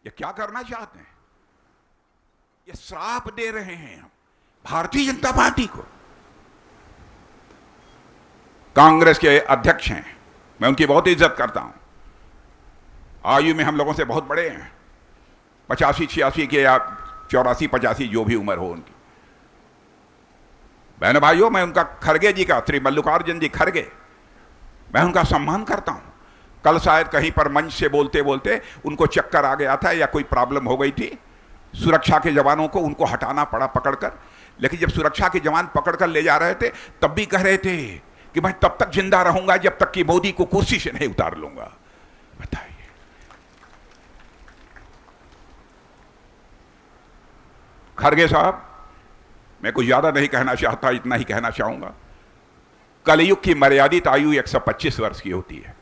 ये क्या करना चाहते हैं? ये श्राप दे रहे हैं हम भारतीय जनता पार्टी को। कांग्रेस के अध्यक्ष हैं, मैं उनकी बहुत इज्जत करता हूं, आयु में हम लोगों से बहुत बड़े हैं, 85-86 के या 84-85 जो भी उम्र हो उनकी। बहनों भाइयों, मैं उनका, खड़गे जी का, श्री मल्लिकार्जुन जी खड़गे, मैं उनका सम्मान करता हूं। कल शायद कहीं पर मंच से बोलते बोलते उनको चक्कर आ गया था या कोई प्रॉब्लम हो गई थी, सुरक्षा के जवानों को उनको हटाना पड़ा पकड़कर। लेकिन जब सुरक्षा के जवान पकड़कर ले जा रहे थे तब भी कह रहे थे कि मैं तब तक जिंदा रहूंगा जब तक कि मोदी को कुर्सी से नहीं उतार लूंगा। बताइए, खड़गे साहब, मैं कुछ ज्यादा नहीं कहना चाहता, इतना ही कहना चाहूंगा, कलयुग की मर्यादित आयु 125 वर्ष की होती है।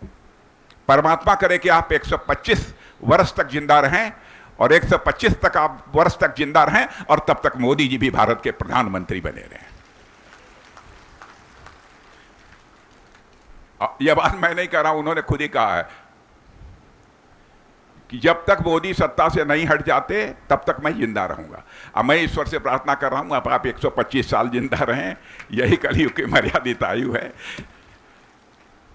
परमात्मा करे कि आप 125 वर्ष तक जिंदा रहें और 125 तक आप वर्ष तक जिंदा रहें और तब तक मोदी जी भी भारत के प्रधानमंत्री बने रहें। यह बात मैं नहीं कह रहा हूं, उन्होंने खुद ही कहा है कि जब तक मोदी सत्ता से नहीं हट जाते तब तक मैं जिंदा रहूंगा। अब मैं ईश्वर से प्रार्थना कर रहा हूं आप 125 साल जिंदा रहें, यही कलयुग की मर्यादित आयु है,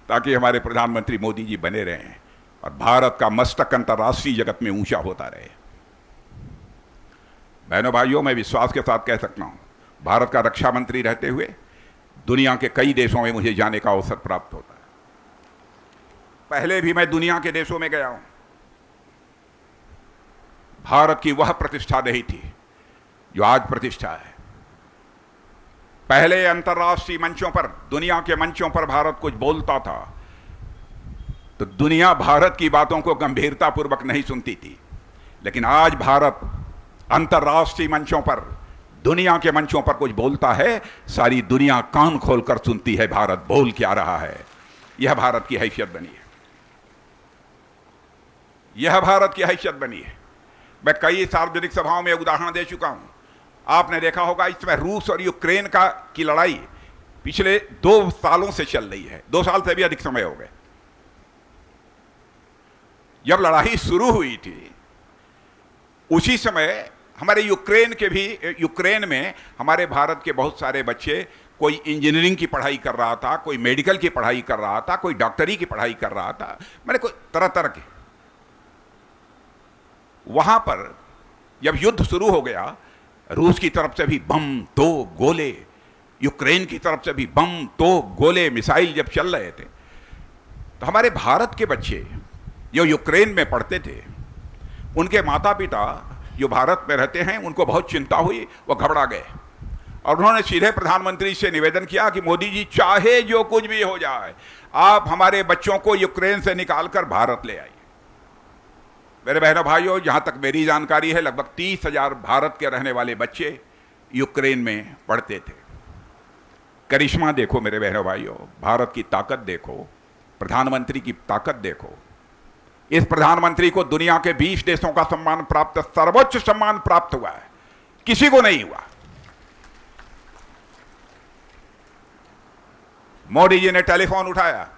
ताकि हमारे प्रधानमंत्री मोदी जी बने रहें और भारत का मस्तक अंतर्राष्ट्रीय जगत में ऊंचा होता रहे। बहनों भाइयों, मैं विश्वास के साथ कह सकता हूं, भारत का रक्षा मंत्री रहते हुए दुनिया के कई देशों में मुझे जाने का अवसर प्राप्त होता है। पहले भी मैं दुनिया के देशों में गया हूं, भारत की वह प्रतिष्ठा नहीं थी जो आज प्रतिष्ठा है। पहले अंतर्राष्ट्रीय मंचों पर, दुनिया के मंचों पर भारत कुछ बोलता था तो दुनिया भारत की बातों को गंभीरतापूर्वक नहीं सुनती थी, लेकिन आज भारत अंतर्राष्ट्रीय मंचों पर, दुनिया के मंचों पर कुछ बोलता है, सारी दुनिया कान खोलकर सुनती है भारत बोल क्या रहा है। यह भारत की हैसियत बनी है, यह भारत की हैसियत बनी है। मैं कई सार्वजनिक सभाओं में उदाहरण दे चुका हूं, आपने देखा होगा इस समय रूस और यूक्रेन की लड़ाई पिछले 2 सालों से चल रही है, 2 साल से भी अधिक समय हो गए। जब लड़ाई शुरू हुई थी उसी समय हमारे यूक्रेन में हमारे भारत के बहुत सारे बच्चे, कोई इंजीनियरिंग की पढ़ाई कर रहा था, कोई मेडिकल की पढ़ाई कर रहा था, कोई डॉक्टरी की पढ़ाई कर रहा था, मैंने कोई तरह तरह के। वहां पर जब युद्ध शुरू हो गया, रूस की तरफ से भी बम, तोप, गोले, यूक्रेन की तरफ से भी बम, तोप, गोले, मिसाइल जब चल रहे थे, तो हमारे भारत के बच्चे जो यूक्रेन में पढ़ते थे, उनके माता पिता जो भारत में रहते हैं, उनको बहुत चिंता हुई, वो घबरा गए और उन्होंने सीधे प्रधानमंत्री से निवेदन किया कि मोदी जी, चाहे जो कुछ भी हो जाए, आप हमारे बच्चों को यूक्रेन से निकालकर भारत ले आइए। मेरे बहनों भाइयों, जहां तक मेरी जानकारी है, लगभग 30,000 भारत के रहने वाले बच्चे यूक्रेन में पढ़ते थे। करिश्मा देखो मेरे बहनों भाइयों, भारत की ताकत देखो, प्रधानमंत्री की ताकत देखो। इस प्रधानमंत्री को दुनिया के 20 देशों का सम्मान प्राप्त, सर्वोच्च सम्मान प्राप्त हुआ है, किसी को नहीं हुआ। मोदी जी ने टेलीफोन उठाया,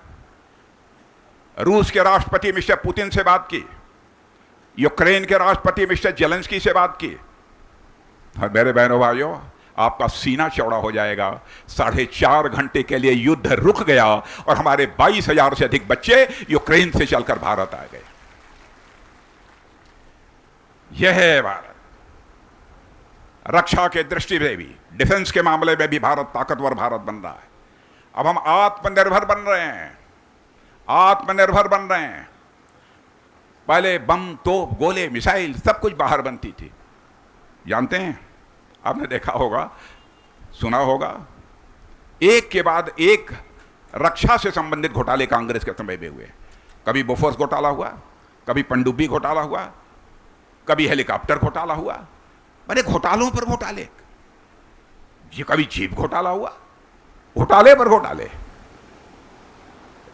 रूस के राष्ट्रपति मिस्टर पुतिन से बात की, यूक्रेन के राष्ट्रपति मिस्टर जेलेंस्की से बात की। और मेरे बहनों भाइयों, आपका सीना चौड़ा हो जाएगा, 4.5 घंटे के लिए युद्ध रुक गया और हमारे 22,000 से अधिक बच्चे यूक्रेन से चलकर भारत आ गए। यह है भारत। रक्षा के दृष्टि से भी, डिफेंस के मामले में भी भारत ताकतवर भारत बन रहा है। अब हम आत्मनिर्भर बन रहे हैं, आत्मनिर्भर बन रहे हैं। पहले बम, तोप, गोले, मिसाइल सब कुछ बाहर बनती थी। जानते हैं, आपने देखा होगा, सुना होगा, एक के बाद एक रक्षा से संबंधित घोटाले कांग्रेस के समय में हुए। कभी बोफोर्स घोटाला हुआ, कभी पनडुब्बी घोटाला हुआ, कभी हेलीकॉप्टर घोटाला हुआ, मैंने घोटालों पर घोटाले, कभी जीप घोटाला हुआ, घोटाले पर घोटाले।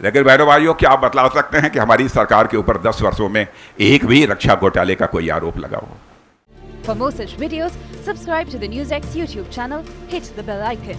लेकिन बहनों भाइयों, क्या आप बतला सकते हैं कि हमारी सरकार के ऊपर 10 वर्षों में एक भी रक्षा घोटाले का कोई आरोप लगा हो? For more such videos, subscribe to the NewsX YouTube channel, hit the bell icon.